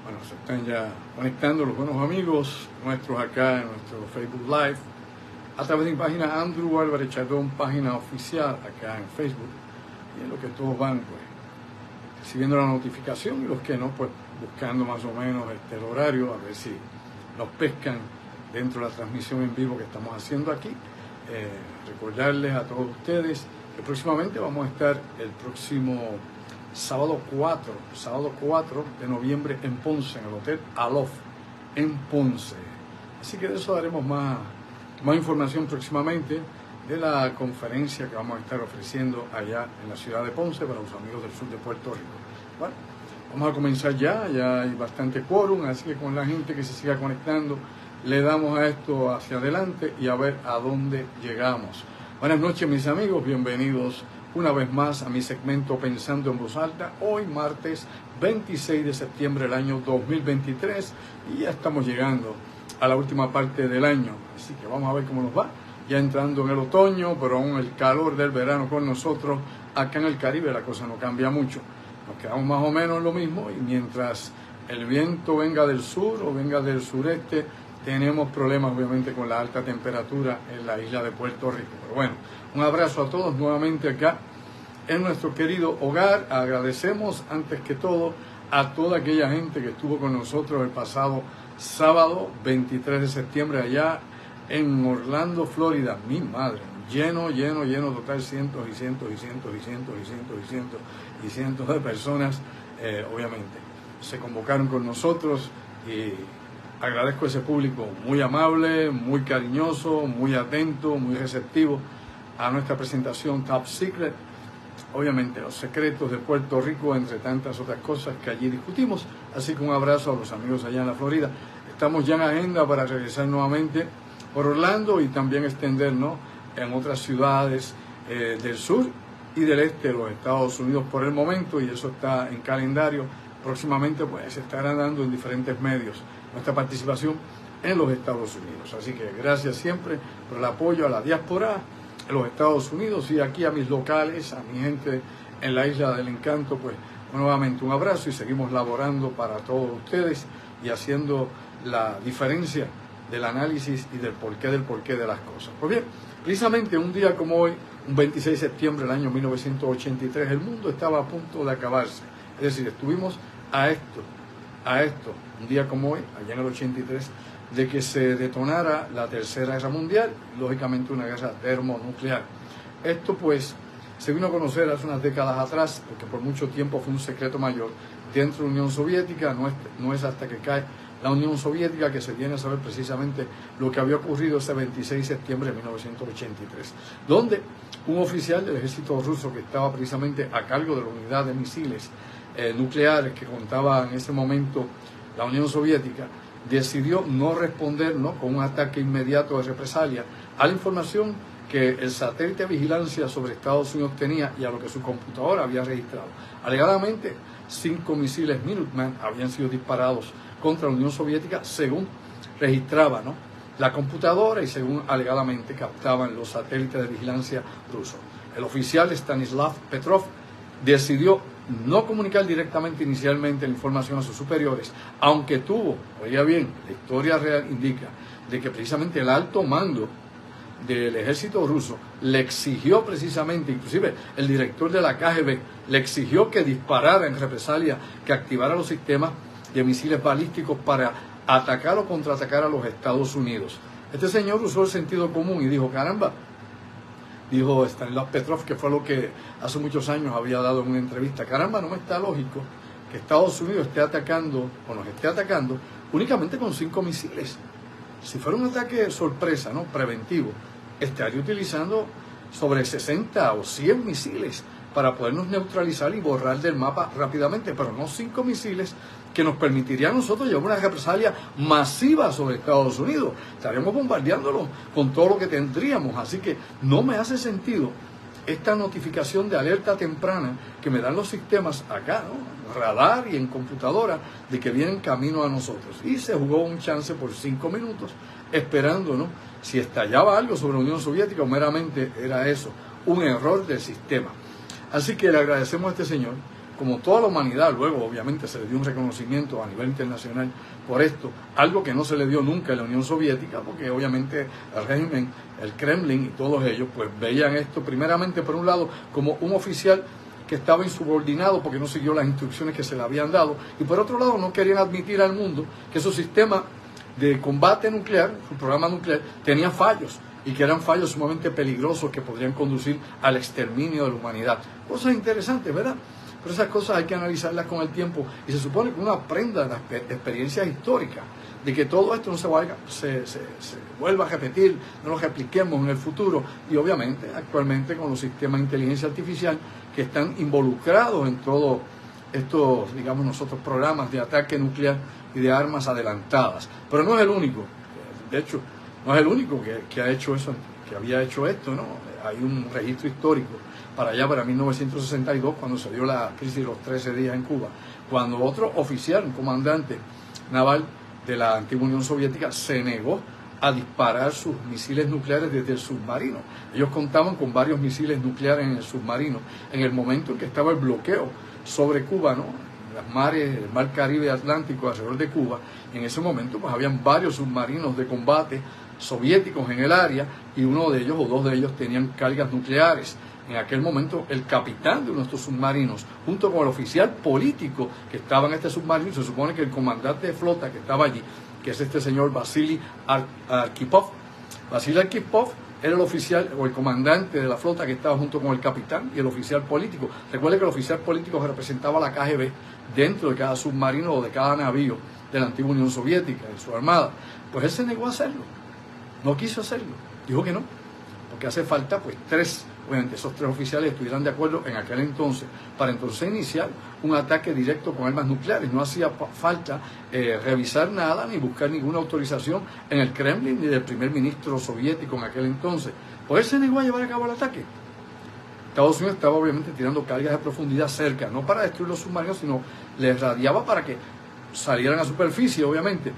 Bueno, se están ya conectando los buenos amigos nuestros acá en nuestro Facebook Live, a través de mi página Andrew Álvarez Chardón, página oficial acá en Facebook. Y en lo que todos van, pues, recibiendo la notificación, y los que no, pues, buscando más o menos el horario, a ver si nos pescan dentro de la transmisión en vivo que estamos haciendo aquí. Recordarles a todos ustedes que próximamente vamos a estar el próximo sábado 4 de noviembre en Ponce, en el Hotel Alof, en Ponce. Así que de eso daremos más información próximamente, de la conferencia que vamos a estar ofreciendo allá en la ciudad de Ponce para los amigos del sur de Puerto Rico. Bueno, vamos a comenzar ya hay bastante quórum, así que con la gente que se siga conectando, le damos a esto hacia adelante y a ver a dónde llegamos. Buenas noches, mis amigos, bienvenidos una vez más a mi segmento Pensando en Voz Alta, hoy martes 26 de septiembre del año 2023, y ya estamos llegando a la última parte del año, así que vamos a ver cómo nos va, ya entrando en el otoño, pero aún el calor del verano con nosotros. Acá en el Caribe la cosa no cambia mucho, nos quedamos más o menos lo mismo, y mientras el viento venga del sur o venga del sureste, tenemos problemas obviamente con la alta temperatura en la isla de Puerto Rico. Pero bueno, un abrazo a todos nuevamente acá en nuestro querido hogar. Agradecemos antes que todo a toda aquella gente que estuvo con nosotros el pasado sábado 23 de septiembre allá en Orlando, Florida. Mi madre, lleno, total, cientos y cientos de personas, obviamente, se convocaron con nosotros, y agradezco a ese público muy amable, muy cariñoso, muy atento, muy receptivo a nuestra presentación Top Secret. Obviamente, los secretos de Puerto Rico, entre tantas otras cosas que allí discutimos. Así que un abrazo a los amigos allá en la Florida. Estamos ya en agenda para regresar nuevamente por Orlando y también extendernos en otras ciudades del sur y del este de los Estados Unidos por el momento, y eso está en calendario. Próximamente pues se estará dando en diferentes medios nuestra participación en los Estados Unidos. Así que gracias siempre por el apoyo a la diáspora en los Estados Unidos, y aquí a mis locales, a mi gente en la Isla del Encanto, pues nuevamente un abrazo, y seguimos laborando para todos ustedes y haciendo la diferencia del análisis y del porqué de las cosas. Pues bien, precisamente un día como hoy, un 26 de septiembre del año 1983, el mundo estaba a punto de acabarse. Es decir, estuvimos a esto, un día como hoy, allá en el 83, de que se detonara la Tercera Guerra Mundial, lógicamente una guerra termonuclear. Esto pues se vino a conocer hace unas décadas atrás, porque por mucho tiempo fue un secreto mayor dentro de la Unión Soviética. No es hasta que cae la Unión Soviética que se viene a saber precisamente lo que había ocurrido ese 26 de septiembre de 1983, donde un oficial del ejército ruso que estaba precisamente a cargo de la unidad de misiles nucleares que contaba en ese momento la Unión Soviética, decidió no responder con un ataque inmediato de represalia a la información que el satélite de vigilancia sobre Estados Unidos tenía y a lo que su computadora había registrado. Alegadamente, 5 misiles Minuteman habían sido disparados contra la Unión Soviética, según registraba la computadora y según alegadamente captaban los satélites de vigilancia rusos. El oficial Stanislav Petrov decidió no comunicar directamente inicialmente la información a sus superiores, aunque tuvo, oiga bien, la historia real indica de que precisamente el alto mando del ejército ruso le exigió precisamente, inclusive el director de la KGB le exigió que disparara en represalia, que activara los sistemas de misiles balísticos para atacar o contraatacar a los Estados Unidos. Este señor usó el sentido común y dijo, caramba, dijo Stanislav Petrov, que fue lo que hace muchos años había dado en una entrevista, caramba, no me está lógico que Estados Unidos esté atacando o nos esté atacando únicamente con 5 misiles. Si fuera un ataque sorpresa, preventivo, estaría utilizando sobre 60 o 100 misiles para podernos neutralizar y borrar del mapa rápidamente, pero no 5 misiles que nos permitiría a nosotros llevar una represalia masiva sobre Estados Unidos. Estaríamos bombardeándolo con todo lo que tendríamos. Así que no me hace sentido esta notificación de alerta temprana que me dan los sistemas acá, radar y en computadora, de que vienen camino a nosotros. Y se jugó un chance por 5 minutos, esperando, si estallaba algo sobre la Unión Soviética o meramente era eso, un error del sistema. Así que le agradecemos a este señor como toda la humanidad, luego obviamente se le dio un reconocimiento a nivel internacional por esto, algo que no se le dio nunca en la Unión Soviética, porque obviamente el régimen, el Kremlin y todos ellos, pues veían esto primeramente, por un lado, como un oficial que estaba insubordinado porque no siguió las instrucciones que se le habían dado, y por otro lado no querían admitir al mundo que su sistema de combate nuclear, su programa nuclear, tenía fallos, y que eran fallos sumamente peligrosos que podrían conducir al exterminio de la humanidad. Cosas interesantes, ¿verdad? Pero esas cosas hay que analizarlas con el tiempo, y se supone que uno aprenda de las experiencias históricas, de que todo esto no se vuelva a repetir, no lo repliquemos en el futuro, y obviamente actualmente con los sistemas de inteligencia artificial que están involucrados en todos estos, digamos nosotros, programas de ataque nuclear y de armas adelantadas. Pero no es el único, de hecho, no es el único que ha hecho eso, que había hecho esto, ¿no? Hay un registro histórico para allá, para 1962, cuando se dio la crisis de los 13 días en Cuba, cuando otro oficial, un comandante naval de la antigua Unión Soviética, se negó a disparar sus misiles nucleares desde el submarino. Ellos contaban con varios misiles nucleares en el submarino, en el momento en que estaba el bloqueo sobre Cuba, ¿no? Las mares, el mar Caribe y Atlántico alrededor de Cuba. En ese momento pues habían varios submarinos de combate soviéticos en el área, y uno de ellos o dos de ellos tenían cargas nucleares. En aquel momento el capitán de uno de estos submarinos, junto con el oficial político que estaba en este submarino, se supone que el comandante de flota que estaba allí, que es este señor Vasily Arkhipov. Vasily Arkhipov era el oficial o el comandante de la flota que estaba junto con el capitán y el oficial político. Recuerde que el oficial político representaba a la KGB dentro de cada submarino o de cada navío de la antigua Unión Soviética, de su armada. Pues él se negó a hacerlo, no quiso hacerlo, dijo que no, porque hace falta pues obviamente esos tres oficiales estuvieran de acuerdo en aquel entonces, para entonces iniciar un ataque directo con armas nucleares. No hacía falta revisar nada ni buscar ninguna autorización en el Kremlin ni del primer ministro soviético en aquel entonces. Pues él se negó a llevar a cabo el ataque. Estados Unidos estaba obviamente tirando cargas de profundidad cerca, no para destruir los submarinos, sino les radiaba para que salieran a superficie, obviamente.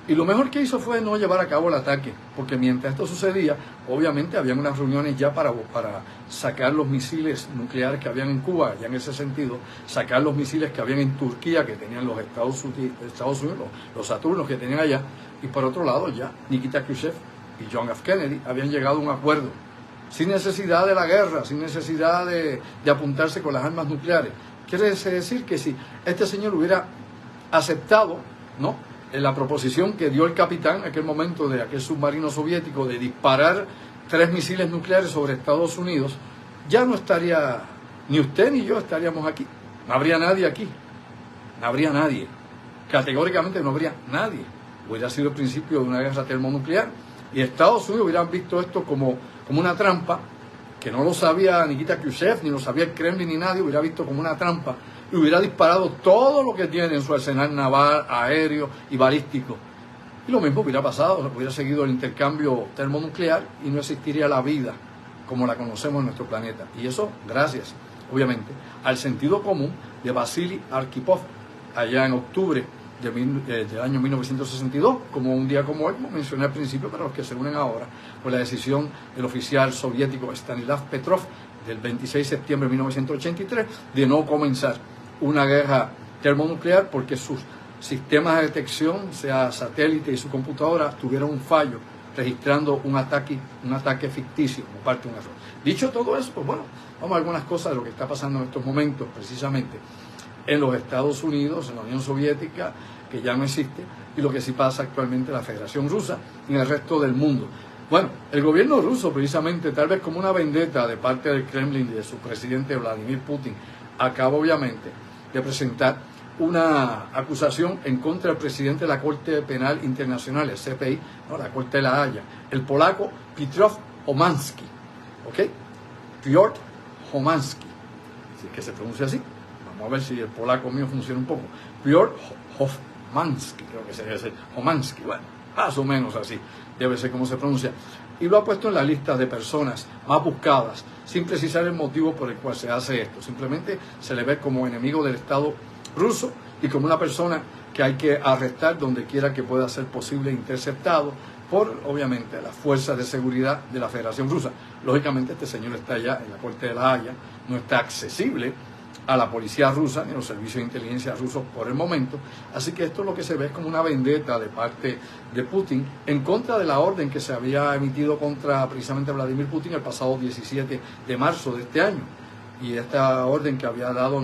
Y lo mejor que hizo fue no llevar a cabo el ataque, porque mientras esto sucedía, obviamente habían unas reuniones ya para sacar los misiles nucleares que habían en Cuba, ya en ese sentido, sacar los misiles que habían en Turquía, que tenían los Estados Unidos, los Saturnos que tenían allá, y por otro lado ya Nikita Khrushchev y John F. Kennedy habían llegado a un acuerdo, sin necesidad de la guerra, sin necesidad de apuntarse con las armas nucleares. Quiere decir que si este señor hubiera aceptado, ¿no?, en la proposición que dio el capitán en aquel momento de aquel submarino soviético de disparar 3 misiles nucleares sobre Estados Unidos, ya no estaría, ni usted ni yo estaríamos aquí. No habría nadie aquí. No habría nadie. Categóricamente no habría nadie. Hubiera sido el principio de una guerra termonuclear. Y Estados Unidos hubieran visto esto como una trampa, que no lo sabía Nikita Khrushchev, ni lo sabía el Kremlin, ni nadie, hubiera visto como una trampa, y hubiera disparado todo lo que tiene en su arsenal naval, aéreo y balístico. Y lo mismo hubiera pasado, hubiera seguido el intercambio termonuclear y no existiría la vida como la conocemos en nuestro planeta. Y eso gracias, obviamente, al sentido común de Vasily Arkhipov, allá en octubre del año 1962, como un día como hoy, como mencioné al principio, para los que se unen ahora, por la decisión del oficial soviético Stanislav Petrov del 26 de septiembre de 1983 de no comenzar una guerra termonuclear porque sus sistemas de detección, sea satélite y su computadora, tuvieron un fallo registrando un ataque ficticio como parte de un error. Dicho todo eso, pues bueno, vamos a algunas cosas de lo que está pasando en estos momentos precisamente en los Estados Unidos, en la Unión Soviética, que ya no existe, y lo que sí pasa actualmente en la Federación Rusa y en el resto del mundo. Bueno, el gobierno ruso, precisamente, tal vez como una vendetta de parte del Kremlin y de su presidente Vladimir Putin, acaba obviamente de presentar una acusación en contra del presidente de la Corte Penal Internacional, el CPI, ¿no?, la Corte de la Haya, el polaco Piotr Homański, ¿ok? Piotr Homański, si es que se pronuncia así. Vamos a ver si el polaco mío funciona un poco. Piotr Homański, creo que se debe ser Homański, bueno, más o menos así debe ser como se pronuncia. Y lo ha puesto en la lista de personas más buscadas, sin precisar el motivo por el cual se hace esto. Simplemente se le ve como enemigo del Estado ruso y como una persona que hay que arrestar donde quiera que pueda ser posible interceptado por, obviamente, las fuerzas de seguridad de la Federación Rusa. Lógicamente, este señor está allá en la Corte de la Haya, no está accesible a la policía rusa ni a los servicios de inteligencia rusos por el momento. Así que esto lo que se ve es como una vendetta de parte de Putin en contra de la orden que se había emitido contra precisamente Vladimir Putin el pasado 17 de marzo de este año. Y esta orden que había dado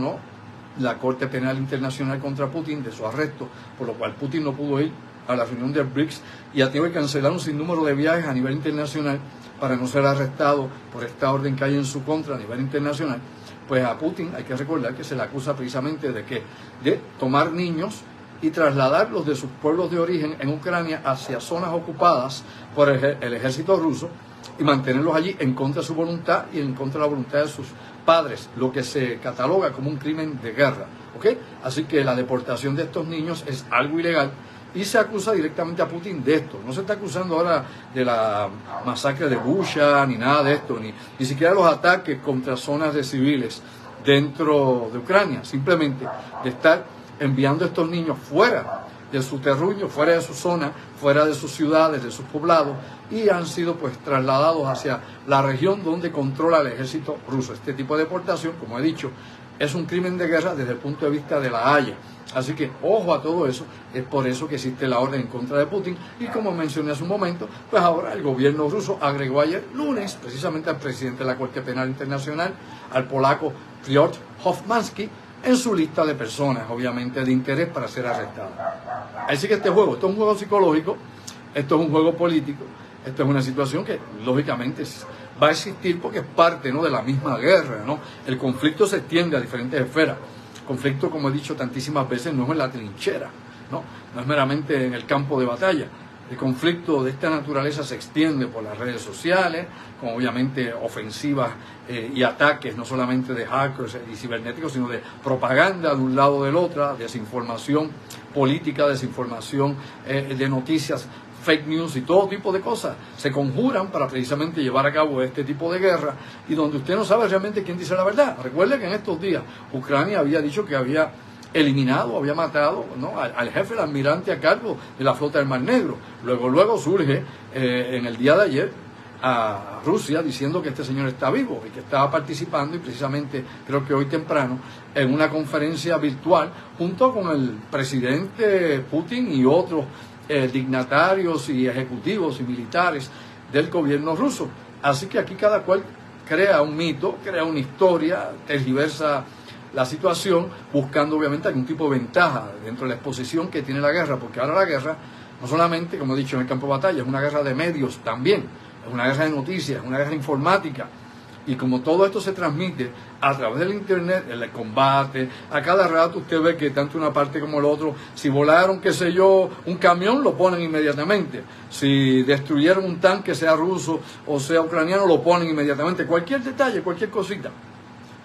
la Corte Penal Internacional contra Putin de su arresto, por lo cual Putin no pudo ir a la reunión del BRICS y ha tenido que cancelar un sinnúmero de viajes a nivel internacional para no ser arrestado por esta orden que hay en su contra a nivel internacional. Pues a Putin hay que recordar que se le acusa precisamente de tomar niños y trasladarlos de sus pueblos de origen en Ucrania hacia zonas ocupadas por el ejército ruso y mantenerlos allí en contra de su voluntad y en contra de la voluntad de sus padres, lo que se cataloga como un crimen de guerra. ¿Ok? Así que la deportación de estos niños es algo ilegal y se acusa directamente a Putin de esto. No se está acusando ahora de la masacre de Bucha ni nada de esto, ni siquiera los ataques contra zonas de civiles dentro de Ucrania, simplemente de estar enviando a estos niños fuera de su terruño, fuera de su zona, fuera de sus ciudades, de sus poblados, y han sido pues trasladados hacia la región donde controla el ejército ruso. Este tipo de deportación, como he dicho, es un crimen de guerra desde el punto de vista de la Haya. Así que ojo a todo eso, es por eso que existe la orden en contra de Putin y como mencioné hace un momento, pues ahora el gobierno ruso agregó ayer lunes precisamente al presidente de la Corte Penal Internacional, al polaco Piotr Hofmanski, en su lista de personas, obviamente, de interés para ser arrestadas. Así que esto es un juego psicológico, esto es un juego político, esto es una situación que lógicamente va a existir porque es parte, ¿no?, de la misma guerra, ¿no? El conflicto se extiende a diferentes esferas. El conflicto, como he dicho tantísimas veces, no es en la trinchera, no es meramente en el campo de batalla. El conflicto de esta naturaleza se extiende por las redes sociales, con obviamente ofensivas y ataques no solamente de hackers y cibernéticos, sino de propaganda de un lado o del otro, desinformación política, desinformación de noticias, fake news y todo tipo de cosas. Se conjuran para precisamente llevar a cabo este tipo de guerra y donde usted no sabe realmente quién dice la verdad. Recuerde que en estos días Ucrania había dicho que había eliminado, había matado, ¿no?, al jefe, el almirante a cargo de la flota del Mar Negro. Luego surge en el día de ayer a Rusia diciendo que este señor está vivo y que estaba participando, y precisamente creo que hoy temprano, en una conferencia virtual junto con el presidente Putin y otros dignatarios y ejecutivos y militares del gobierno ruso. Así que aquí cada cual crea un mito, crea una historia, tergiversa la situación, buscando obviamente algún tipo de ventaja dentro de la exposición que tiene la guerra, porque ahora la guerra, no solamente, como he dicho, en el campo de batalla, es una guerra de medios también, es una guerra de noticias, es una guerra informática, y como todo esto se transmite a través del internet, el combate, a cada rato usted ve que tanto una parte como el otro, si volaron, qué sé yo, un camión, lo ponen inmediatamente, si destruyeron un tanque, sea ruso o sea ucraniano, lo ponen inmediatamente, cualquier detalle, cualquier cosita,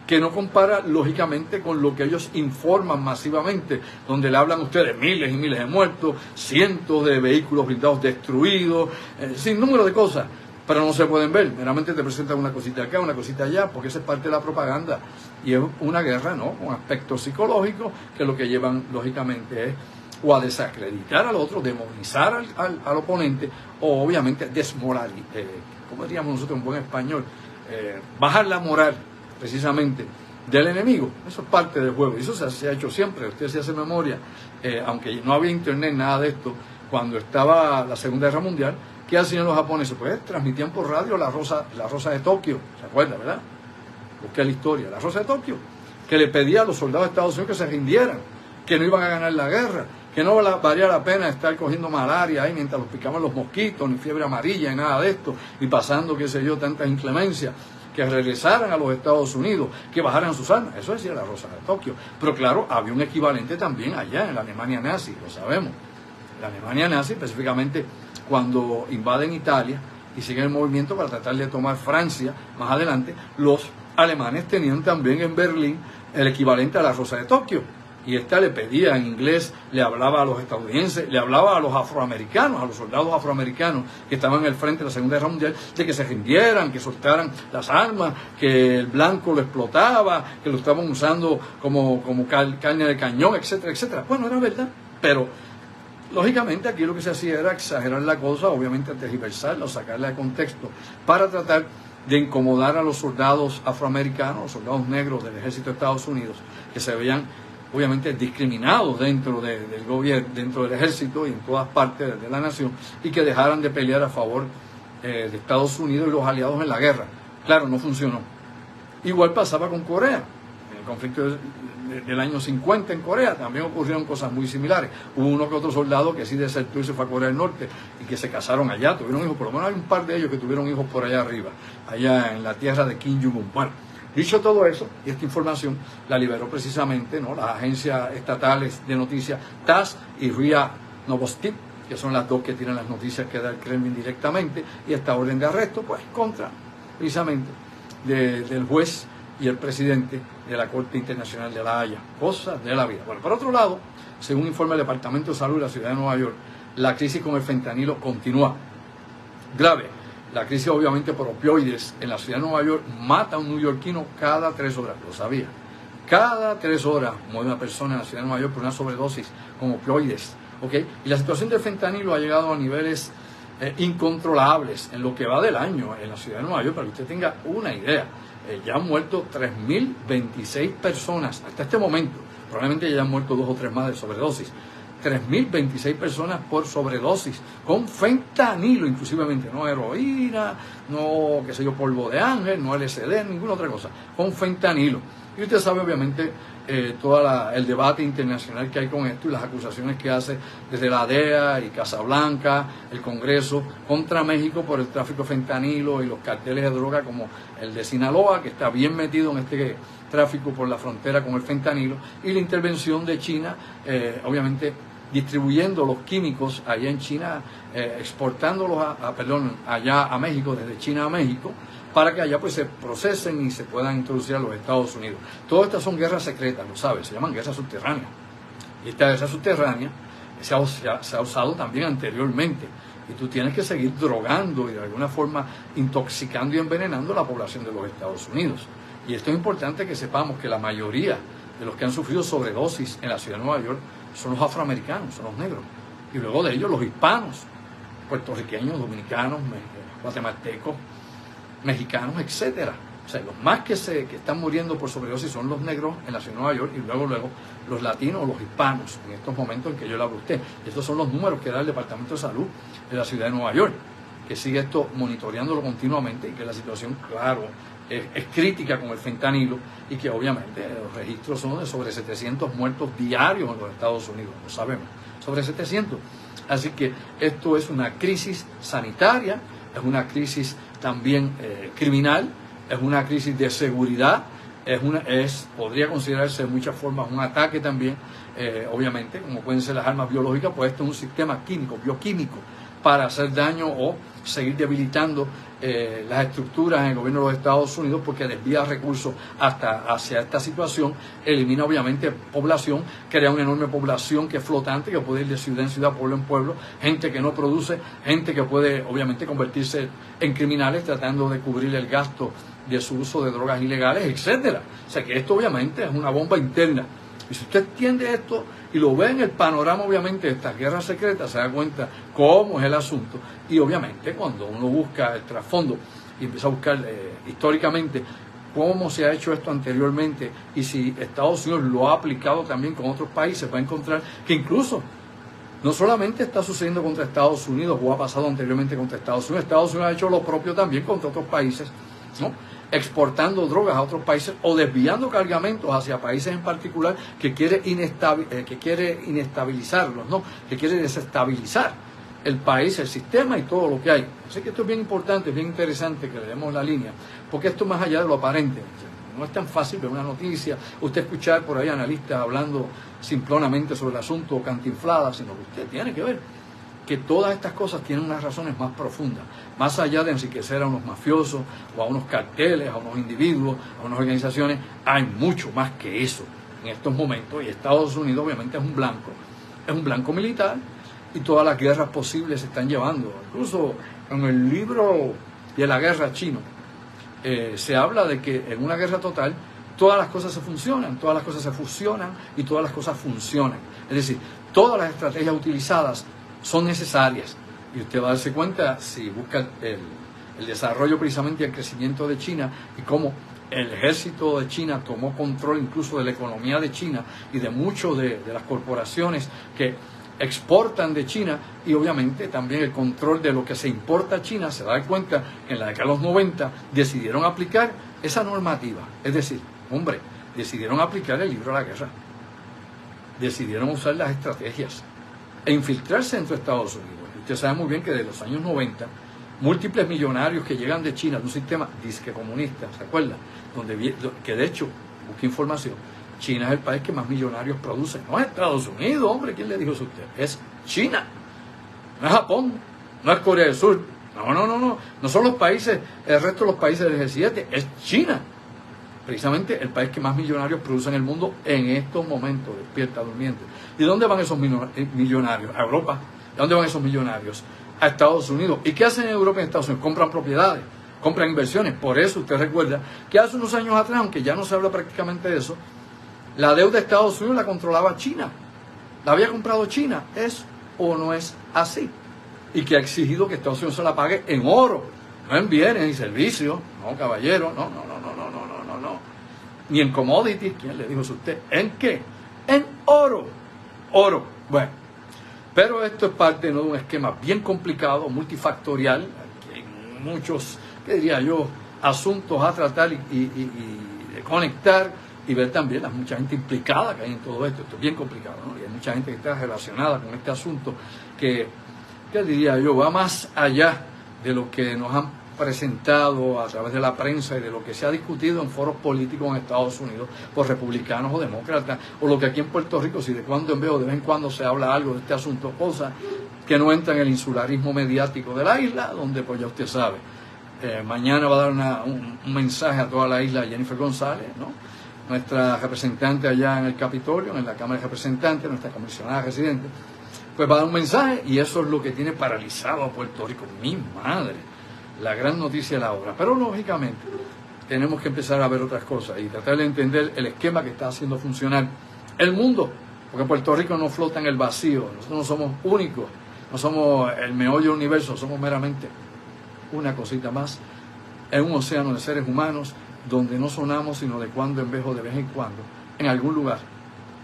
que no compara lógicamente con lo que ellos informan masivamente, donde le hablan a ustedes miles y miles de muertos, cientos de vehículos blindados destruidos, sin número de cosas, pero no se pueden ver, meramente te presentan una cosita acá, una cosita allá, porque esa es parte de la propaganda, y es una guerra, ¿no?, con aspectos psicológicos que lo que llevan lógicamente es o a desacreditar al otro, demonizar al oponente, o obviamente desmoralizar, como diríamos nosotros en buen español, bajar la moral precisamente del enemigo. Eso es parte del juego y eso se ha hecho siempre. Usted se hace memoria, aunque no había internet, nada de esto, cuando estaba la Segunda Guerra Mundial, ¿qué hacían los japoneses? Pues transmitían por radio la Rosa de Tokio, ¿se acuerda, verdad? Busqué la historia, la Rosa de Tokio, que le pedía a los soldados de Estados Unidos que se rindieran, que no iban a ganar la guerra, que no valía la pena estar cogiendo malaria ahí mientras los picaban los mosquitos, ni fiebre amarilla, ni nada de esto, y pasando, qué sé yo, tantas inclemencias, que regresaran a los Estados Unidos, que bajaran sus armas. Eso decía la Rosa de Tokio. Pero claro, había un equivalente también allá en la Alemania nazi, lo sabemos. La Alemania nazi, específicamente cuando invaden Italia y siguen el movimiento para tratar de tomar Francia más adelante, los alemanes tenían también en Berlín el equivalente a la Rosa de Tokio. Y esta le pedía en inglés, le hablaba a los estadounidenses, le hablaba a los afroamericanos, a los soldados afroamericanos que estaban en el frente de la Segunda Guerra Mundial, de que se rindieran, que soltaran las armas, que el blanco lo explotaba, que lo estaban usando como carne de cañón, etcétera, etcétera. Bueno, era verdad, pero lógicamente aquí lo que se hacía era exagerar la cosa, obviamente tergiversarla o sacarla de contexto, para tratar de incomodar a los soldados afroamericanos, los soldados negros del ejército de Estados Unidos, que se veían obviamente discriminados dentro del gobierno, dentro del ejército y en todas partes de la nación, y que dejaran de pelear a favor de Estados Unidos y los aliados en la guerra. Claro, no funcionó. Igual pasaba con Corea. En el conflicto del año 50 en Corea también ocurrieron cosas muy similares. Hubo uno que otro soldado que sí desertó y se fue a Corea del Norte y que se casaron allá, tuvieron hijos, por lo menos hay un par de ellos que tuvieron hijos por allá arriba, allá en la tierra de Kim Jong-un. Bueno, dicho todo eso, y esta información la liberó precisamente, ¿no?, las agencias estatales de noticias TASS y RIA Novosti, que son las dos que tienen las noticias que da el Kremlin directamente, y esta orden de arresto, pues, contra precisamente del juez y el presidente de la Corte Internacional de La Haya. Cosas de la vida. Bueno, por otro lado, según informa el Departamento de Salud de la Ciudad de Nueva York, la crisis con el fentanilo continúa grave. La crisis, obviamente, por opioides en la ciudad de Nueva York mata a un neoyorquino cada 3 horas. Lo sabía. Cada 3 horas muere una persona en la ciudad de Nueva York por una sobredosis con opioides. ¿Okay? Y la situación del fentanilo ha llegado a niveles incontrolables en lo que va del año en la ciudad de Nueva York, para que usted tenga una idea. Ya han muerto 3.026 personas hasta este momento. Probablemente ya han muerto 2 o 3 más de sobredosis. 3.026 personas por sobredosis con fentanilo, inclusivamente, no heroína, no, qué sé yo, polvo de ángel, no LSD, ninguna otra cosa, con fentanilo. Y usted sabe, obviamente, todo el debate internacional que hay con esto y las acusaciones que hace desde la DEA y Casablanca, el Congreso, contra México por el tráfico de fentanilo y los carteles de droga como el de Sinaloa, que está bien metido en este tráfico por la frontera con el fentanilo, y la intervención de China, obviamente, distribuyendo los químicos allá en China, exportándolos allá a México, desde China a México, para que allá pues se procesen y se puedan introducir a los Estados Unidos. Todas estas son guerras secretas, lo sabes, se llaman guerras subterráneas. Y esta guerra subterránea se ha usado también anteriormente. Y tú tienes que seguir drogando y de alguna forma intoxicando y envenenando a la población de los Estados Unidos. Y esto es importante que sepamos que la mayoría de los que han sufrido sobredosis en la ciudad de Nueva York son los afroamericanos, son los negros. Y luego de ellos los hispanos, puertorriqueños, dominicanos, guatemaltecos, mexicanos, etcétera. O sea, los más que están muriendo por sobredosis son los negros en la ciudad de Nueva York, y luego los latinos o los hispanos en estos momentos en que yo le hablo a usted. Estos son los números que da el Departamento de Salud de la ciudad de Nueva York, que sigue esto monitoreándolo continuamente, y que la situación, claro, es crítica con el fentanilo, y que obviamente los registros son de sobre 700 muertos diarios en los Estados Unidos, lo sabemos, sobre 700. Así que esto es una crisis sanitaria, es una crisis también criminal, es una crisis de seguridad, podría considerarse de muchas formas un ataque también, obviamente, como pueden ser las armas biológicas, pues esto es un sistema químico, bioquímico, para hacer daño o seguir debilitando las estructuras en el gobierno de los Estados Unidos, porque desvía recursos hacia esta situación, elimina obviamente población, crea una enorme población que es flotante, que puede ir de ciudad en ciudad, pueblo en pueblo, gente que no produce, gente que puede obviamente convertirse en criminales tratando de cubrir el gasto de su uso de drogas ilegales, etcétera. O sea que esto obviamente es una bomba interna. Y si usted entiende esto y lo ve en el panorama, obviamente, de estas guerras secretas, se da cuenta cómo es el asunto. Y obviamente, cuando uno busca el trasfondo y empieza a buscar históricamente cómo se ha hecho esto anteriormente, y si Estados Unidos lo ha aplicado también con otros países, va a encontrar que incluso no solamente está sucediendo contra Estados Unidos o ha pasado anteriormente contra Estados Unidos ha hecho lo propio también contra otros países, ¿no?, exportando drogas a otros países o desviando cargamentos hacia países en particular que quiere inestabilizarlos, ¿no?, que quiere desestabilizar el país, el sistema y todo lo que hay. Así que esto es bien importante, es bien interesante que le demos la línea, porque esto más allá de lo aparente. No es tan fácil ver una noticia, usted escuchar por ahí analistas hablando simplonamente sobre el asunto o cantinfladas, sino que usted tiene que ver que todas estas cosas tienen unas razones más profundas, más allá de enriquecer a unos mafiosos o a unos carteles, a unos individuos, a unas organizaciones. Hay mucho más que eso en estos momentos, y Estados Unidos obviamente es un blanco militar, y todas las guerras posibles se están llevando. Incluso en el libro de la guerra chino se habla de que en una guerra total todas las cosas se funcionan, todas las cosas se fusionan y todas las cosas funcionan. Es decir, todas las estrategias utilizadas son necesarias, y usted va a darse cuenta si busca el desarrollo precisamente y el crecimiento de China y cómo el ejército de China tomó control incluso de la economía de China y de muchas de las corporaciones que exportan de China, y obviamente también el control de lo que se importa a China. Se da cuenta que en la década de los 90 decidieron aplicar esa normativa, es decir, hombre, decidieron aplicar el libro de la guerra, decidieron usar las estrategias e infiltrarse dentro de Estados Unidos. Usted sabe muy bien que de los años 90, múltiples millonarios que llegan de China, de un sistema disque comunista, ¿se acuerdan? Que de hecho, busque información, China es el país que más millonarios produce. No es Estados Unidos, hombre, ¿quién le dijo eso a usted? Es China, no es Japón, no es Corea del Sur, no son los países, el resto de los países del G7, es China. Precisamente el país que más millonarios produce en el mundo en estos momentos, despierta, durmiente. ¿Y dónde van esos millonarios? A Europa. ¿De dónde van esos millonarios? A Estados Unidos. ¿Y qué hacen en Europa y en Estados Unidos? Compran propiedades, compran inversiones. Por eso usted recuerda que hace unos años atrás, aunque ya no se habla prácticamente de eso, la deuda de Estados Unidos la controlaba China. La había comprado China. ¿Es o no es así? Y que ha exigido que Estados Unidos se la pague en oro, no en bienes y servicios. No, caballero, no. Ni en commodities. ¿Quién le dijo eso a usted? ¿En qué? En oro. Oro. Bueno, pero esto es parte, ¿no?, de un esquema bien complicado, multifactorial, que hay muchos, ¿qué diría yo?, asuntos a tratar y conectar y ver también la mucha gente implicada que hay en todo esto. Esto es bien complicado, ¿no? Y hay mucha gente que está relacionada con este asunto que, ¿qué diría yo?, va más allá de lo que nos han presentado a través de la prensa y de lo que se ha discutido en foros políticos en Estados Unidos por republicanos o demócratas, o lo que aquí en Puerto Rico, si de cuando en vez en cuando se habla algo de este asunto, cosas que no entran en el insularismo mediático de la isla, donde pues ya usted sabe, mañana va a dar un mensaje a toda la isla Jennifer González, ¿no?, nuestra representante allá en el Capitolio, en la Cámara de Representantes, nuestra comisionada residente, pues va a dar un mensaje, y eso es lo que tiene paralizado a Puerto Rico. Mi madre, la gran noticia de la hora. Pero lógicamente tenemos que empezar a ver otras cosas y tratar de entender el esquema que está haciendo funcionar el mundo, porque Puerto Rico no flota en el vacío. Nosotros no somos únicos, no somos el meollo del universo, somos meramente una cosita más en un océano de seres humanos donde no sonamos sino de cuando en vez o de vez en cuando en algún lugar,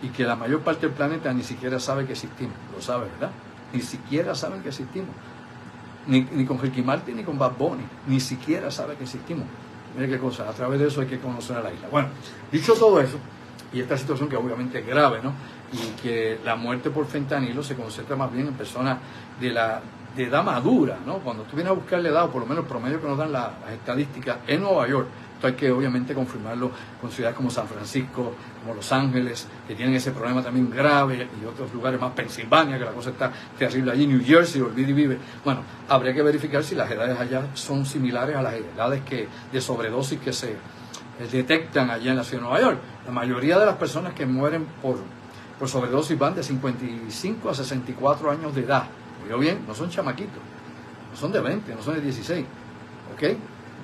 y que la mayor parte del planeta ni siquiera sabe que existimos. Lo sabe, ¿verdad? Ni siquiera saben que existimos. Ni con Ricky Martin ni con Bad Bunny, ni siquiera sabe que existimos. Mire qué cosa, a través de eso hay que conocer a la isla. Bueno, dicho todo eso, y esta situación que obviamente es grave, ¿no?, y que la muerte por fentanilo se concentra más bien en personas de edad madura, ¿no? Cuando tú vienes a buscar la edad, o por lo menos el promedio que nos dan las estadísticas en Nueva York, esto hay que obviamente confirmarlo con ciudades como San Francisco, como Los Ángeles, que tienen ese problema también grave, y otros lugares más, Pensilvania, que la cosa está terrible allí, New Jersey, olvide y vive. Bueno, habría que verificar si las edades allá son similares a las edades de sobredosis que se detectan allá en la ciudad de Nueva York. La mayoría de las personas que mueren por sobredosis van de 55 a 64 años de edad. ¿Oyó bien? No son chamaquitos, no son de 20, no son de 16, ¿ok?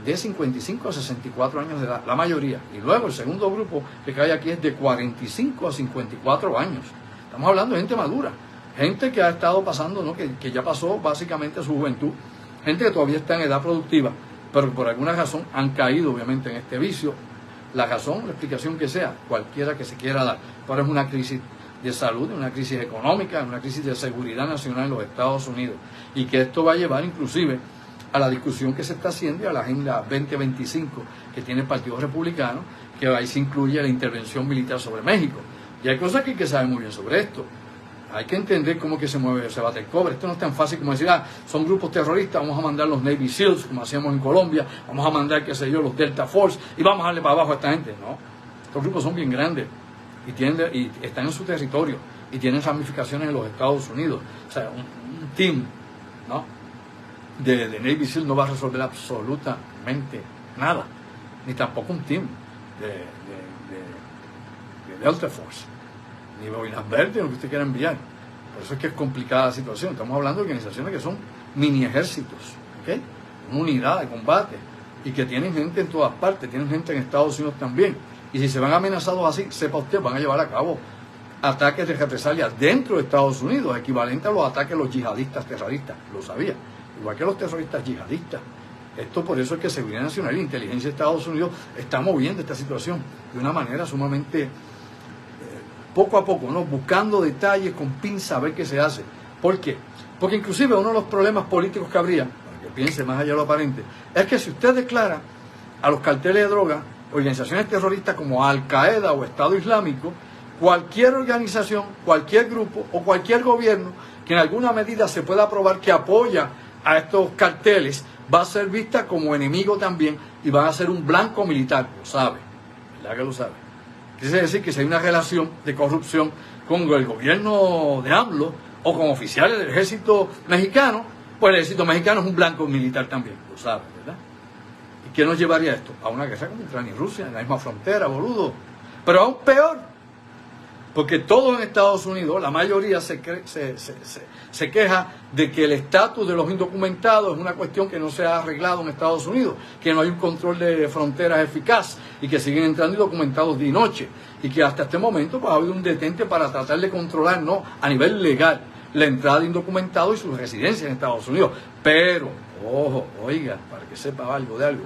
De 55 a 64 años de edad, la mayoría. Y luego el segundo grupo que cae aquí es de 45 a 54 años. Estamos hablando de gente madura, gente que ha estado pasando, ¿no?, que ya pasó básicamente su juventud, gente que todavía está en edad productiva, pero por alguna razón han caído obviamente en este vicio. La razón, la explicación que sea, cualquiera que se quiera dar, pero es una crisis de salud, una crisis económica, una crisis de seguridad nacional en los Estados Unidos, y que esto va a llevar inclusive a la discusión que se está haciendo y a la Agenda 2025 que tiene el Partido Republicano, que ahí se incluye la intervención militar sobre México. Y hay cosas que hay que saber muy bien sobre esto. Hay que entender cómo que se mueve, se bate el cobre. Esto no es tan fácil como decir, son grupos terroristas, vamos a mandar los Navy SEALs, como hacíamos en Colombia, vamos a mandar, qué sé yo, los Delta Force, y vamos a darle para abajo a esta gente. No, estos grupos son bien grandes y están en su territorio y tienen ramificaciones en los Estados Unidos. O sea, un team, ¿no?, de Navy SEAL no va a resolver absolutamente nada, ni tampoco un team de Delta Force, ni boinas verdes, lo que usted quiera enviar. Por eso es que es complicada la situación. Estamos hablando de organizaciones que son mini ejércitos, ¿ok?, una unidad de combate, y que tienen gente en todas partes, tienen gente en Estados Unidos también. Y si se van amenazados así, sepa usted, van a llevar a cabo ataques de represalia dentro de Estados Unidos, equivalente a los ataques de los yihadistas terroristas, lo sabía, igual que los terroristas yihadistas, Esto por eso es que Seguridad Nacional e Inteligencia de Estados Unidos está moviendo esta situación de una manera sumamente poco a poco, ¿no? Buscando detalles con pinza a ver qué se hace. ¿Por qué? Porque inclusive uno de los problemas políticos que habría, para que piense más allá de lo aparente, es que si usted declara a los carteles de droga organizaciones terroristas como Al-Qaeda o Estado Islámico, cualquier organización, cualquier grupo o cualquier gobierno que en alguna medida se pueda probar que apoya a estos carteles va a ser vista como enemigo también y va a ser un blanco militar, lo sabe, ¿verdad que lo sabe? Quiere decir que si hay una relación de corrupción con el gobierno de AMLO o con oficiales del ejército mexicano, pues el ejército mexicano es un blanco militar también, lo sabe, ¿verdad? ¿Y qué nos llevaría esto? A una guerra con Ucrania y Rusia, en la misma frontera, boludo. Pero aún peor, porque todos en Estados Unidos, la mayoría se queja de que el estatus de los indocumentados es una cuestión que no se ha arreglado en Estados Unidos, que no hay un control de fronteras eficaz y que siguen entrando indocumentados día y noche, y que hasta este momento pues, ha habido un detente para tratar de controlar, ¿no?, a nivel legal, la entrada de indocumentados y su residencia en Estados Unidos. Pero, ojo, oiga, para que sepa algo de algo,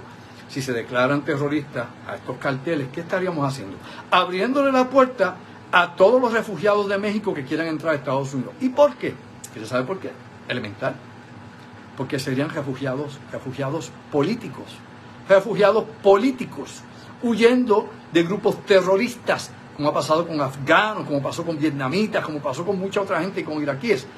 si se declaran terroristas a estos carteles, ¿qué estaríamos haciendo? Abriéndole la puerta a todos los refugiados de México que quieran entrar a Estados Unidos. ¿Y por qué? ¿Quiere saber por qué? Elemental. Porque serían refugiados políticos, huyendo de grupos terroristas, como ha pasado con afganos, como pasó con vietnamitas, como pasó con mucha otra gente y con iraquíes.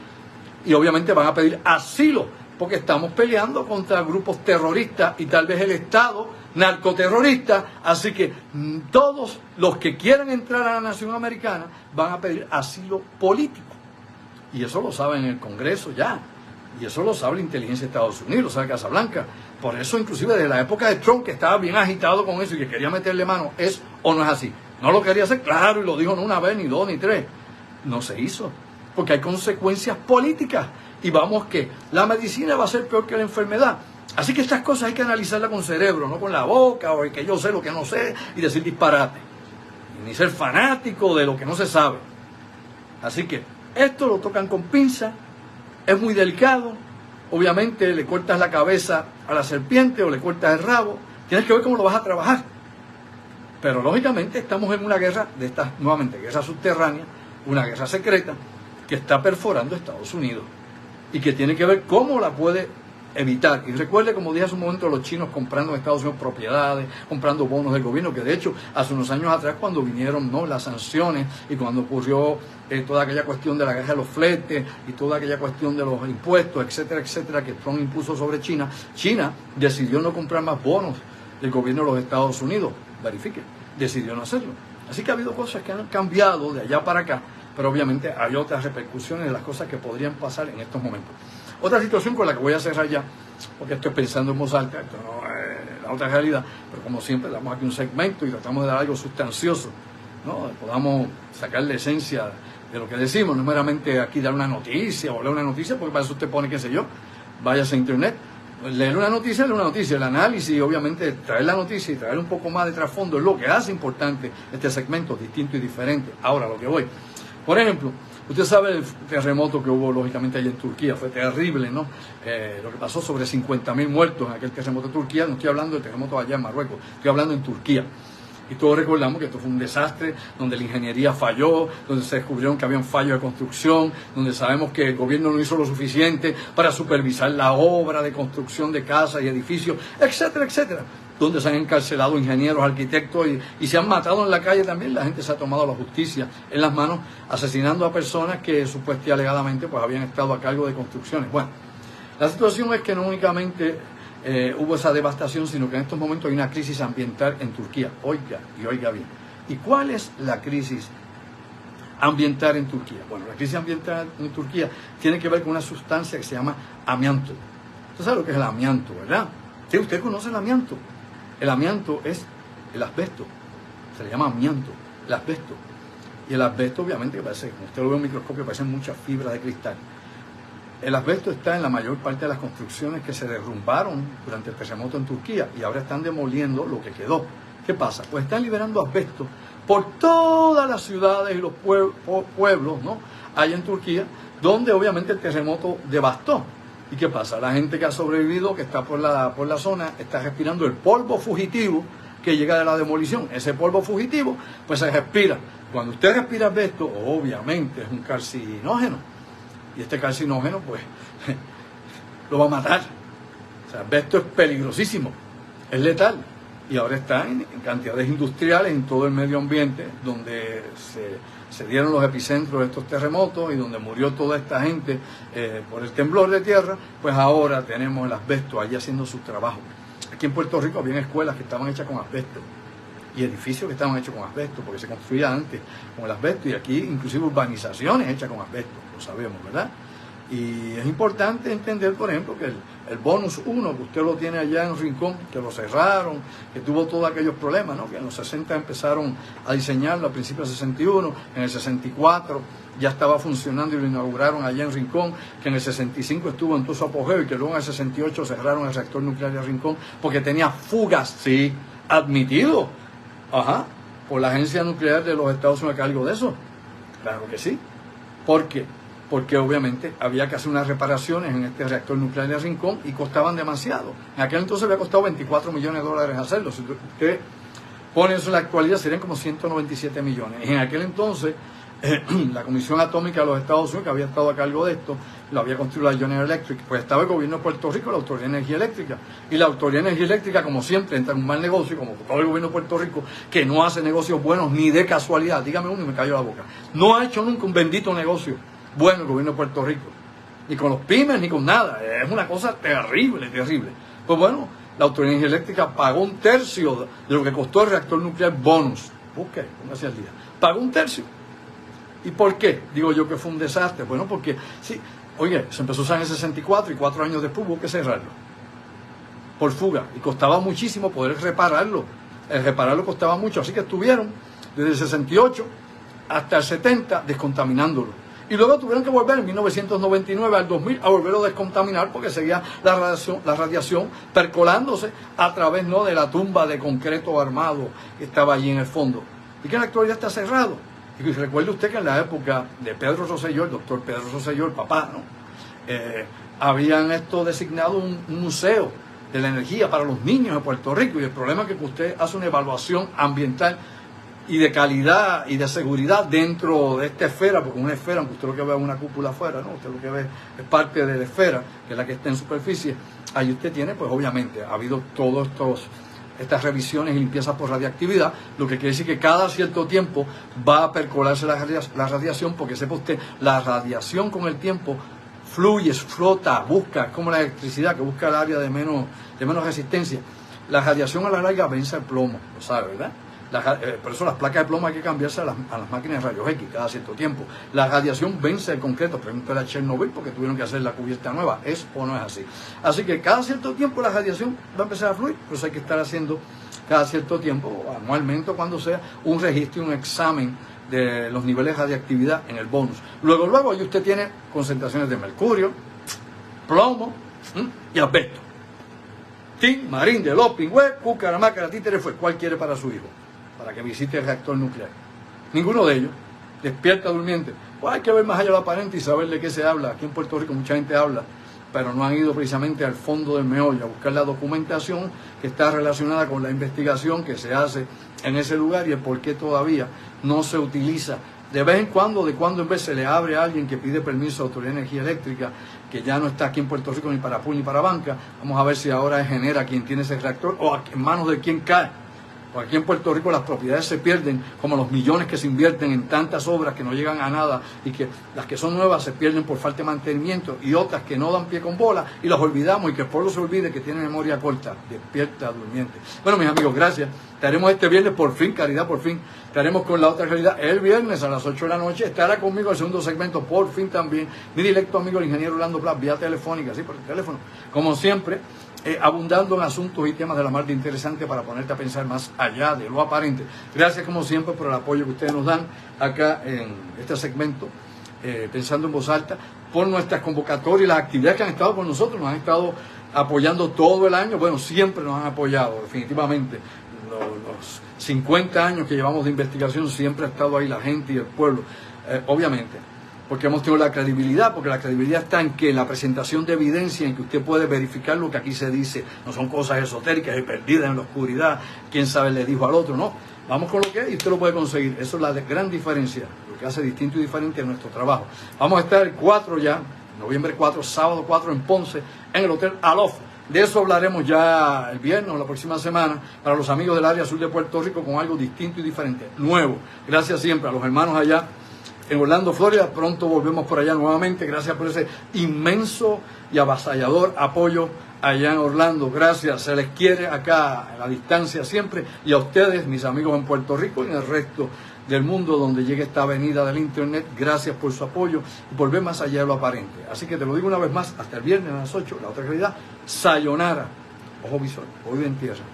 Y obviamente van a pedir asilo, porque estamos peleando contra grupos terroristas y tal vez el Estado narcoterrorista, así que todos los que quieran entrar a la nación americana van a pedir asilo político. Y eso lo saben en el Congreso ya, y eso lo sabe la inteligencia de Estados Unidos, lo sabe Casablanca. Por eso inclusive desde la época de Trump, que estaba bien agitado con eso y que quería meterle mano, ¿es o no es así? No lo quería hacer, claro, y lo dijo no una vez, ni dos, ni tres. No se hizo, porque hay consecuencias políticas. Y vamos que la medicina va a ser peor que la enfermedad. Así que estas cosas hay que analizarlas con cerebro, no con la boca, o que yo sé lo que no sé, y decir disparate. Y ni ser fanático de lo que no se sabe. Así que esto lo tocan con pinza, es muy delicado. Obviamente le cortas la cabeza a la serpiente o le cortas el rabo. Tienes que ver cómo lo vas a trabajar. Pero lógicamente estamos en una guerra de estas, nuevamente, guerra subterránea, una guerra secreta, que está perforando Estados Unidos. Y que tiene que ver cómo la puede evitar. Y recuerde, como dije hace un momento, los chinos comprando en Estados Unidos propiedades, comprando bonos del gobierno, que de hecho hace unos años atrás, cuando vinieron, ¿no?, las sanciones y cuando ocurrió toda aquella cuestión de la guerra de los fletes y toda aquella cuestión de los impuestos, etcétera, etcétera, que Trump impuso sobre China, China decidió no comprar más bonos del gobierno de los Estados Unidos. Verifique, decidió no hacerlo. Así que ha habido cosas que han cambiado de allá para acá, pero obviamente hay otras repercusiones de las cosas que podrían pasar en estos momentos. Otra situación con la que voy a cerrar ya, porque estoy pensando en voz alta, esto no es la otra realidad, pero como siempre damos aquí un segmento y tratamos de dar algo sustancioso, ¿no? Podamos sacar la esencia de lo que decimos, no meramente aquí dar una noticia o leer una noticia, porque para eso usted pone, qué sé yo, váyase a internet, leer una noticia, el análisis, obviamente traer la noticia y traer un poco más de trasfondo es lo que hace importante este segmento, distinto y diferente. Ahora, lo que voy. Por ejemplo, usted sabe el terremoto que hubo lógicamente allí en Turquía, fue terrible, ¿no? Lo que pasó, sobre 50.000 muertos en aquel terremoto de Turquía. No estoy hablando del terremoto allá en Marruecos, estoy hablando en Turquía. Y todos recordamos que esto fue un desastre, donde la ingeniería falló, donde se descubrieron que había un fallo de construcción, donde sabemos que el gobierno no hizo lo suficiente para supervisar la obra de construcción de casas y edificios, etcétera, etcétera. Donde se han encarcelado ingenieros, arquitectos y se han matado en la calle también. La gente se ha tomado la justicia en las manos, asesinando a personas que supuestamente y alegadamente pues habían estado a cargo de construcciones. Bueno, la situación es que no únicamente hubo esa devastación, sino que en estos momentos hay una crisis ambiental en Turquía. Oiga, y oiga bien. ¿Y cuál es la crisis ambiental en Turquía? Bueno, la crisis ambiental en Turquía tiene que ver con una sustancia que se llama amianto. Usted sabe lo que es el amianto, ¿verdad? Sí, usted conoce el amianto. El amianto es el asbesto, se le llama amianto, el asbesto. Y el asbesto, obviamente, que parece, como usted lo ve en un microscopio, parecen muchas fibras de cristal. El asbesto está en la mayor parte de las construcciones que se derrumbaron durante el terremoto en Turquía y ahora están demoliendo lo que quedó. ¿Qué pasa? Pues están liberando asbesto por todas las ciudades y los pueblos, ¿no?, hay en Turquía, donde obviamente el terremoto devastó. ¿Y qué pasa? La gente que ha sobrevivido, que está por la zona, está respirando el polvo fugitivo que llega de la demolición. Ese polvo fugitivo, pues se respira. Cuando usted respira asbesto, obviamente es un carcinógeno. Y este carcinógeno, pues, lo va a matar. O sea, asbesto es peligrosísimo, es letal. Y ahora está en cantidades industriales en todo el medio ambiente, donde se dieron los epicentros de estos terremotos y donde murió toda esta gente por el temblor de tierra. Pues ahora tenemos el asbesto allí haciendo su trabajo. Aquí en Puerto Rico había escuelas que estaban hechas con asbesto y edificios que estaban hechos con asbesto, porque se construía antes con el asbesto, y aquí inclusive urbanizaciones hechas con asbesto, lo sabemos, ¿verdad? Y es importante entender, por ejemplo, que el bonus 1, que usted lo tiene allá en Rincón, que lo cerraron, que tuvo todos aquellos problemas, ¿no? Que en los 60 empezaron a diseñarlo, al principio del 61, en el 64 ya estaba funcionando y lo inauguraron allá en Rincón, que en el 65 estuvo en todo su apogeo y que luego en el 68 cerraron el reactor nuclear de Rincón porque tenía fugas, sí, admitido, por la Agencia Nuclear de los Estados Unidos a cargo de eso. Claro que sí. ¿Por qué? Porque obviamente había que hacer unas reparaciones en este reactor nuclear de Rincón y costaban demasiado. En aquel entonces había costado $24 millones hacerlo. Si usted pone eso en la actualidad, serían como 197 millones. Y en aquel entonces, la Comisión Atómica de los Estados Unidos, que había estado a cargo de esto, lo había construido la General Electric, pues estaba el gobierno de Puerto Rico, la Autoridad de Energía Eléctrica. Y la Autoridad de Energía Eléctrica, como siempre, entra en un mal negocio, como todo el gobierno de Puerto Rico, que no hace negocios buenos ni de casualidad. Dígame uno y me callo la boca. No ha hecho nunca un bendito negocio bueno el gobierno de Puerto Rico, ni con los pymes ni con nada. Es una cosa terrible, terrible. Pues bueno, la Autoridad de Energía Eléctrica pagó 1/3 de lo que costó el reactor nuclear bonus. Busque, póngase al día. Pagó 1/3. ¿Y por qué? Digo yo que fue un desastre. Bueno, porque sí, oye, se empezó a usar en el 64 y 4 años después hubo que cerrarlo por fuga y costaba muchísimo poder repararlo. El repararlo costaba mucho, así que estuvieron desde el 68 hasta el 70 descontaminándolo. Y luego tuvieron que volver en 1999 al 2000 a volverlo a descontaminar porque seguía la radiación percolándose a través, ¿no?, de la tumba de concreto armado que estaba allí en el fondo. Y que en la actualidad está cerrado. Y recuerde usted que en la época de Pedro Rosselló, el doctor Pedro Rosselló, el papá, ¿no?, habían designado un museo de la energía para los niños de Puerto Rico. Y el problema es que usted hace una evaluación ambiental y de calidad y de seguridad dentro de esta esfera, porque una esfera, aunque usted lo que ve es una cúpula afuera, ¿no?, usted lo que ve es parte de la esfera, que es la que está en superficie. Ahí usted tiene, pues obviamente, ha habido todas estas revisiones y limpiezas por radiactividad, lo que quiere decir que cada cierto tiempo va a percolarse la radiación, porque sepa usted, la radiación con el tiempo fluye, flota, busca, es como la electricidad que busca el área de menos resistencia. La radiación a la larga vence el plomo, lo sabe, ¿verdad? Por eso las placas de plomo hay que cambiarse a las máquinas de rayos X cada cierto tiempo. La radiación vence el concreto. Pregúntale a Chernobyl porque tuvieron que hacer la cubierta nueva. ¿Es o no es así? Así que cada cierto tiempo la radiación va a empezar a fluir. Por eso hay que estar haciendo cada cierto tiempo, anualmente o cuando sea, un registro y un examen de los niveles de radiactividad en el bonus. Luego ahí usted tiene concentraciones de mercurio, plomo y asbesto. Tin, marín, de los pingües, cúcara, mácara, títere, fue. ¿Cuál quiere para su hijo? Para que visite el reactor nuclear. Ninguno de ellos despierta durmiente. Pues hay que ver más allá de lo aparente y saber de qué se habla. Aquí en Puerto Rico mucha gente habla, pero no han ido precisamente al fondo del meollo a buscar la documentación que está relacionada con la investigación que se hace en ese lugar y el por qué todavía no se utiliza. De vez en cuando, en vez se le abre a alguien que pide permiso a la Autoridad de Energía Eléctrica, que ya no está aquí en Puerto Rico ni para pool ni para banca. Vamos a ver si ahora es Genera quien tiene ese reactor o en manos de quién cae. Porque aquí en Puerto Rico las propiedades se pierden, como los millones que se invierten en tantas obras que no llegan a nada y que las que son nuevas se pierden por falta de mantenimiento y otras que no dan pie con bola y las olvidamos y que el pueblo se olvide que tiene memoria corta. Despierta durmiente. Bueno, mis amigos, gracias. Estaremos este viernes, por fin, caridad, por fin. Estaremos con la otra realidad el viernes a las 8 de la noche. Estará conmigo el segundo segmento, por fin también. Mi directo amigo, el ingeniero Orlando Plas, vía telefónica, sí, por el teléfono. Como siempre, abundando en asuntos y temas de la mar de interesante para ponerte a pensar más allá de lo aparente. Gracias como siempre por el apoyo que ustedes nos dan acá en este segmento, Pensando en Voz Alta, por nuestras convocatorias y las actividades que han estado con nosotros, nos han estado apoyando todo el año. Bueno, siempre nos han apoyado, definitivamente. Los 50 años que llevamos de investigación siempre ha estado ahí la gente y el pueblo. Obviamente, porque hemos tenido la credibilidad, porque la credibilidad está en que en la presentación de evidencia, en que usted puede verificar lo que aquí se dice, no son cosas esotéricas y perdidas en la oscuridad, quién sabe le dijo al otro, no, vamos con lo que es y usted lo puede conseguir. Eso es la gran diferencia, lo que hace distinto y diferente a nuestro trabajo. Vamos a estar el 4 ya, noviembre 4, sábado 4 en Ponce, en el Hotel Alof. De eso hablaremos ya el viernes o la próxima semana para los amigos del área sur de Puerto Rico con algo distinto y diferente, nuevo. Gracias siempre a los hermanos allá en Orlando, Florida. Pronto volvemos por allá nuevamente. Gracias por ese inmenso y avasallador apoyo allá en Orlando. Gracias, se les quiere acá a la distancia siempre. Y a ustedes, mis amigos en Puerto Rico y en el resto del mundo donde llegue esta avenida del internet, gracias por su apoyo y por ver más allá de lo aparente. Así que te lo digo una vez más, hasta el viernes a las 8, la otra realidad, sayonara, ojo visor, oído en tierra.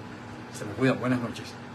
Se me cuidan, buenas noches.